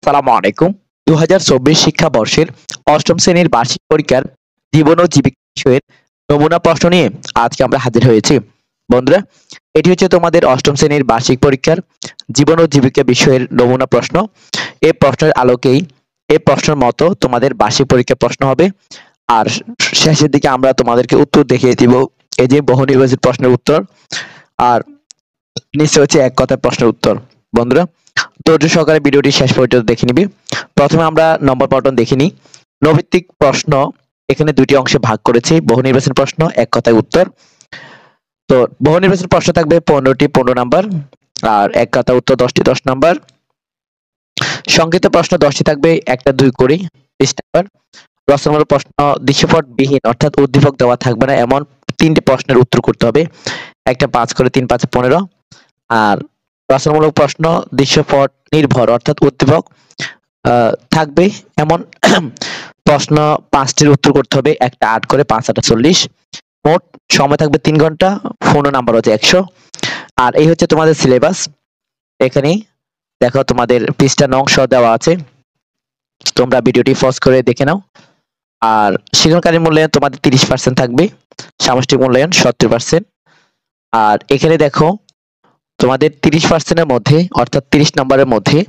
আসসালামু আলাইকুম। ২০২৪ শিক্ষাবর্ষের অষ্টম শ্রেণীর বার্ষিক পরীক্ষার জীবন ও জীবিকা বিষয়ের নমুনা প্রশ্ন নিয়ে আজকে আমরা হাজির হয়েছি। বন্ধুরা, এটি হচ্ছে তোমাদের অষ্টম শ্রেণীর বার্ষিক পরীক্ষার জীবন ও জীবিকা বিষয়ের নমুনা প্রশ্ন। এই প্রশ্নের আলোকেই এই প্রশ্নের মতো তোমাদের বার্ষিক পরীক্ষার প্রশ্ন হবে। আর শেষের দিকে আমরা তোমাদেরকে উত্তর দেখিয়ে দিব। এই যে বহু নির্বাচিত প্রশ্নের উত্তর, আর নিচে হচ্ছে এক কথায় প্রশ্নের উত্তর। বন্ধুরা, ধৈর্য সহকারে ভিডিওটি শেষ পর্যন্ত দেখে নিবি। প্রথমে আমরা নম্বর পল্টন দেখে নিই। নৈর্ব্যক্তিক প্রশ্ন এখানে দুটি অংশে ভাগ করেছি, বহু নির্বাচন প্রশ্ন, এক কথায় উত্তর। তো বহু নির্বাচন প্রশ্ন থাকবে 15টি 15 নাম্বার, আর এক কথা উত্তর 10টি 10 নাম্বার। সংক্ষিপ্ত প্রশ্ন 10টি থাকবে, একটা 2 করে 20 নাম্বার। রচনামূলক প্রশ্ন দৃশ্যপট বিহীন অর্থাৎ উদ্দীপক দেওয়া থাকবে না এমন 3টি প্রশ্নের উত্তর করতে হবে, একটা 5 করে 3 5 15। আর রচনামূলক প্রশ্ন দৃশ্যপট নির্ভর অর্থাৎ উদ্দীপক থাকবে এমন প্রশ্ন 5টির উত্তর করতে হবে, একটা 8 করে 5 8 40। মোট সময় থাকবে 3 ঘন্টা, ফোন নাম্বার হচ্ছে 100। আর এই হচ্ছে তোমাদের সিলেবাস। এখানে দেখো তোমাদের পৃষ্ঠা নং সহ দেওয়া আছে, তোমরা ভিডিওটি পজ করে দেখে নাও। আর শিক্ষণকারী মূল্যায়ন তোমাদের 30% থাকবে, সামষ্টিক মূল্যায়ন 70%। আর এখানে দেখো তোমাদের 30%-এর মধ্যে অর্থাৎ 30 নম্বরের মধ্যে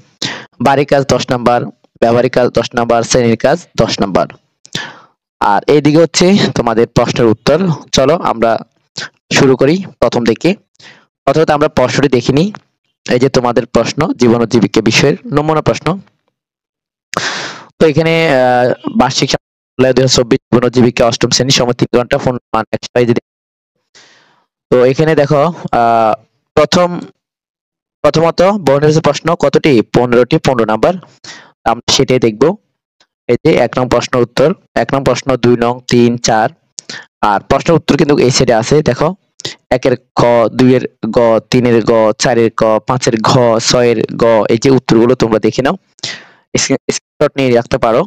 বাড়ির কাজ 10 নাম্বার, ব্যবহারিক কাজ 10 নাম্বার, শ্রেণীর কাজ 10 নাম্বার। আর এইদিকে হচ্ছে তোমাদের প্রশ্নের উত্তর। চলো আমরা শুরু করি প্রথম থেকে। প্রথমত আমরা প্রশ্নটি দেখে নিই। এই যে তোমাদের প্রশ্ন জীবন ও জীবিকা বিষয়ের নমুনা প্রশ্ন। তো এখানে বার্ষিক 2024 জীবন ও জীবিকা অষ্টম শ্রেণী, সময় 3 ঘন্টা, ফোন মান 100। তো এখানে দেখো প্রথমত বহুনির্বাচনী প্রশ্ন কতটি? 15টি 15 নাম্বার। আমরা সেটাই দেখবো। এই যে 1 নং প্রশ্ন উত্তর, 1 নং প্রশ্ন, 2 নং, 3 4। আর প্রশ্নের উত্তর কিন্তু এই সাইডে আছে, দেখো 1-এর খ, 2-এর গ, 3-এর গ, 4-এর ক, 5-এর ঘ, 6-এর গ। এই যে উত্তরগুলো তোমরা দেখে নাও, স্ক্রিনশট নিয়ে রাখতে পারো।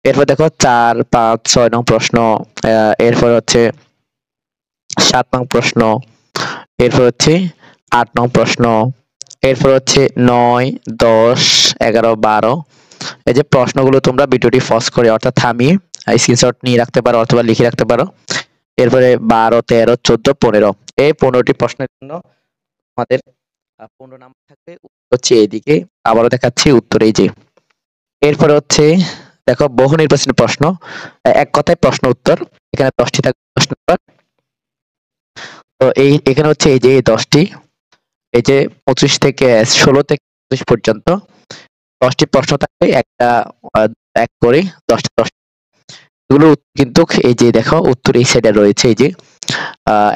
এরপর দেখো 4 5 6 নং প্রশ্ন, এরপর হচ্ছে 7 নং প্রশ্ন, এরপর হচ্ছে 8 নং প্রশ্ন, এরপর হচ্ছে 9 10 11 12। এই যে প্রশ্নগুলো তোমরা ভিডিওটি পজ করে অর্থাৎ থামিয়ে স্ক্রিনশট নিয়ে রাখতে পারো অথবা লিখে রাখতে পারো। এরপরে 12 13 14 15, এই 15টি প্রশ্নের জন্য আমাদের 15 নাম্বার থাকবে। হচ্ছে এইদিকে আবারও দেখাচ্ছি উত্তর, এই যে। এরপরে হচ্ছে দেখো বহু নির্বাচনী প্রশ্ন, এক কথায় প্রশ্ন উত্তর। এখানে 10টি থাকবে 10 নাম্বার। তো এখানে হচ্ছে এই যে 10টি, এই যে 25 থেকে 16 থেকে 25 পর্যন্ত 10টি প্রশ্ন থাকবে, একটা এক করে 10টা 10 গুলো কিন্তু এই যে দেখো উত্তর এই সাইডে রয়েছে। এই যে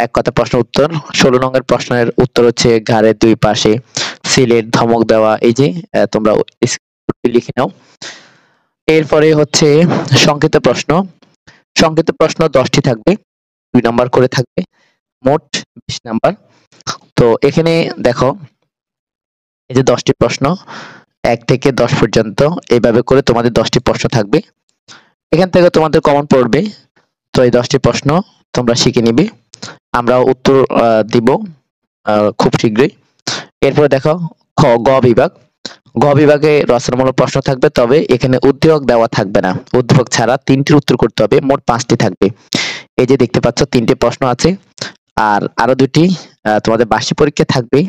এক কথা প্রশ্ন উত্তর 16 নং এর প্রশ্নের উত্তর হচ্ছে ঘাড়ের দুই পাশে সিলেট ধমক দেওয়া। এই যে তোমরা লিখে নাও। এরপরে হচ্ছে সংক্ষিপ্ত প্রশ্ন। সংক্ষিপ্ত প্রশ্ন 10টি থাকবে, 2 নাম্বার করে থাকবে, মোট 20 নাম্বার। তো এখানে দেখো এই যে 10টি প্রশ্ন 1 থেকে 10 পর্যন্ত এইভাবে করে তোমাদের 10টি প্রশ্ন থাকবে। এখান থেকে তোমাদের কমন পড়বে। তো এই 10টি প্রশ্ন তোমরা শিখে নিবে, আমরা উত্তর দিব খুব শীঘ্রই। এরপরে দেখো গ বিভাগ। গ বিভাগে রচনামূলক প্রশ্ন থাকবে, তবে এখানে উদ্দীপক দেওয়া থাকবে না, উদ্দীপক ছাড়া 3টির উত্তর করতে হবে, মোট 5টি থাকবে। এই যে দেখতে পাচ্ছ 3টি প্রশ্ন আছে, আর আরো 2টি তোমাদের বার্ষিক পরীক্ষা থাকবে।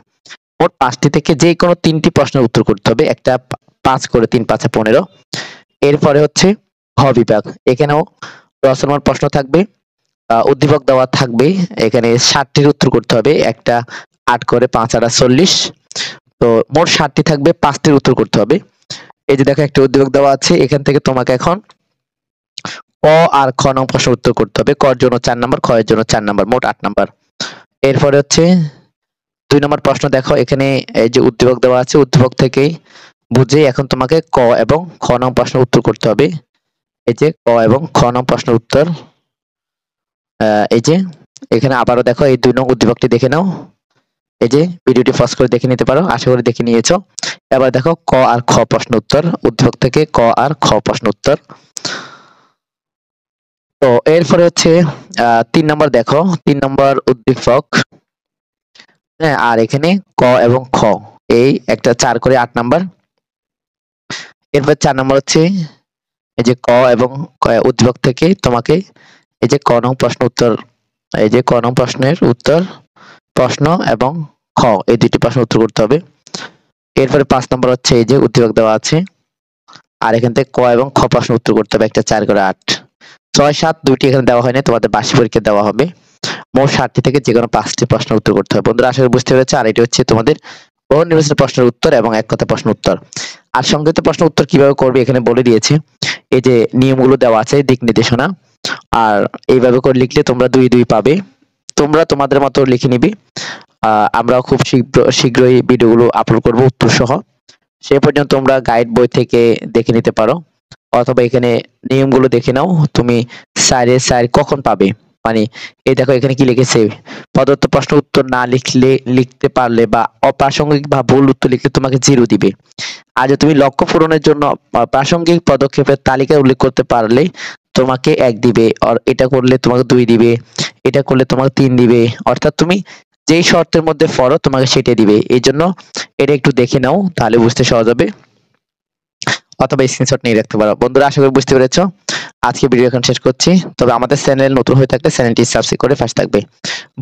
মোট 5টি থেকে যে কোনো 3টি প্রশ্নের উত্তর করতে হবে, একটা 5 করে 3 5 15। এরপরে হচ্ছে ঘ বিভাগ, এখানেও রচনামূলক প্রশ্ন থাকবে, উদ্দীপক দেওয়া থাকবে, এখানে 60টির উত্তর করতে হবে, একটা 8 করে 5 8 40। তো মোট 60টি থাকবে, 5টির উত্তর করতে হবে। এই যে দেখো একটা উদ্দীপক দেওয়া আছে, এখান থেকে তোমাকে এখন ক আর খ নং প্রশ্নের উত্তর করতে হবে। ক এর জন্য 4 নাম্বার, খ এর জন্য 4 নাম্বার, মোট 8 নাম্বার। এরপরে হচ্ছে 2 নম্বর প্রশ্ন, দেখো এখানে এই যে উদ্দীপক দেওয়া আছে, উদ্দীপক থেকে বুঝে এখন তোমাকে ক এবং খ নং প্রশ্নের উত্তর করতে হবে। এই যে ক এবং খ নং প্রশ্নের উত্তর, এই যে এখানে আবারও দেখো এই 2 নং উদ্দীপকটি দেখে নাও। এই যে ভিডিওটি পজ করে দেখে নিতে পারো, আশা করি দেখে নিয়েছো। এবার দেখো ক আর খ প্রশ্ন উত্তর, উদ্দীপক থেকে ক আর খ প্রশ্ন উত্তর। তো এরপরে হচ্ছে 3 নম্বর, দেখো 3 নম্বর উদ্দীপক, হ্যাঁ, আর এখানে ক এবং খ এই একটা 4 করে 8 নাম্বার। এরপর 4 নম্বর হচ্ছে এই যে ক এবং উদ্দীপক থেকে তোমাকে এই যে ক নং প্রশ্ন উত্তর, এই যে ক নং প্রশ্নের উত্তর, প্রশ্ন এবং খ এই দুটি প্রশ্ন উত্তর করতে হবে। এরপরে 5 নম্বর হচ্ছে এই যে উদ্দীপক দেওয়া আছে, আর এখান থেকে ক এবং খ প্রশ্ন উত্তর করতে হবে, একটা 4 করে 8, 6 7 দুইটি এখানে দেওয়া হয়নি, তোমাদের বার্ষিক পরীক্ষা দেওয়া হবে। মোট 60টি থেকে যে কোনো 5টি প্রশ্ন উত্তর করতে হবে। বন্ধুরা আশা করি বুঝতে পেরেছো। আর এটি হচ্ছে তোমাদের বহু নির্বাচনী প্রশ্নের উত্তর এবং এক কথা প্রশ্ন উত্তর। আর সংক্ষিপ্ত প্রশ্ন উত্তর কিভাবে করবে এখানে বলে দিয়েছে, এই যে নিয়মগুলো দেওয়া আছে, দিক নির্দেশনা। আর এইভাবে করে লিখলে তোমরা 2 2 পাবে। তোমরা তোমাদের মতো লিখে নিবি। আমরাও খুব শীঘ্রই ভিডিওগুলো আপলোড করব উত্তর সহ। সে পর্যন্ত তোমরা গাইড বই থেকে দেখে নিতে পারো, অথবা এখানে নিয়মগুলো দেখে নাও। তুমি স্যার কখন পাবে, মানে এই দেখো এখানে কি লিখেছে, প্রদত্ত প্রশ্ন উত্তর না লিখতে পারলে বা অপ্রাসঙ্গিক বা ভুল উত্তর লিখলে তোমাকে 0 দিবে। আর যদি তুমি লক্ষ্য পূরণের জন্য প্রাসঙ্গিক পদক্ষেপের তালিকা উল্লেখ করতে পারলে তোমাকে 1 দিবে, আর এটা করলে তোমাকে 2 দিবে, এটা করলে তোমাকে 3 দিবে। অর্থাৎ তুমি যেই শর্তের মধ্যে পড়ো তোমাকে সেটাই দিবে। এই জন্য এটা একটু দেখে নাও, তাহলে বুঝতে সহজ হবে, অথবা স্ক্রিনশট নিয়ে রাখতে পারো। বন্ধুরা আশা করি বুঝতে পেরেছো। আজকে ভিডিও এখন শেষ করছি। তবে আমাদের চ্যানেল নতুন হয়ে থাকলে চ্যানেলটি সাবস্ক্রাইব করে পাশে থাকবে।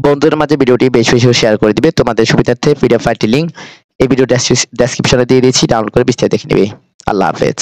বন্ধুদের মাঝে ভিডিওটি বেশি বেশি শেয়ার করে দিবে। তোমাদের সুবিধার্থে পিডিএফ ফাইলটি লিংক এই ভিডিও ডেসক্রিপশনে দিয়ে দিয়েছি, ডাউনলোড করে বিস্তারিত দেখে নিবে। আল্লাহ হাফেজ।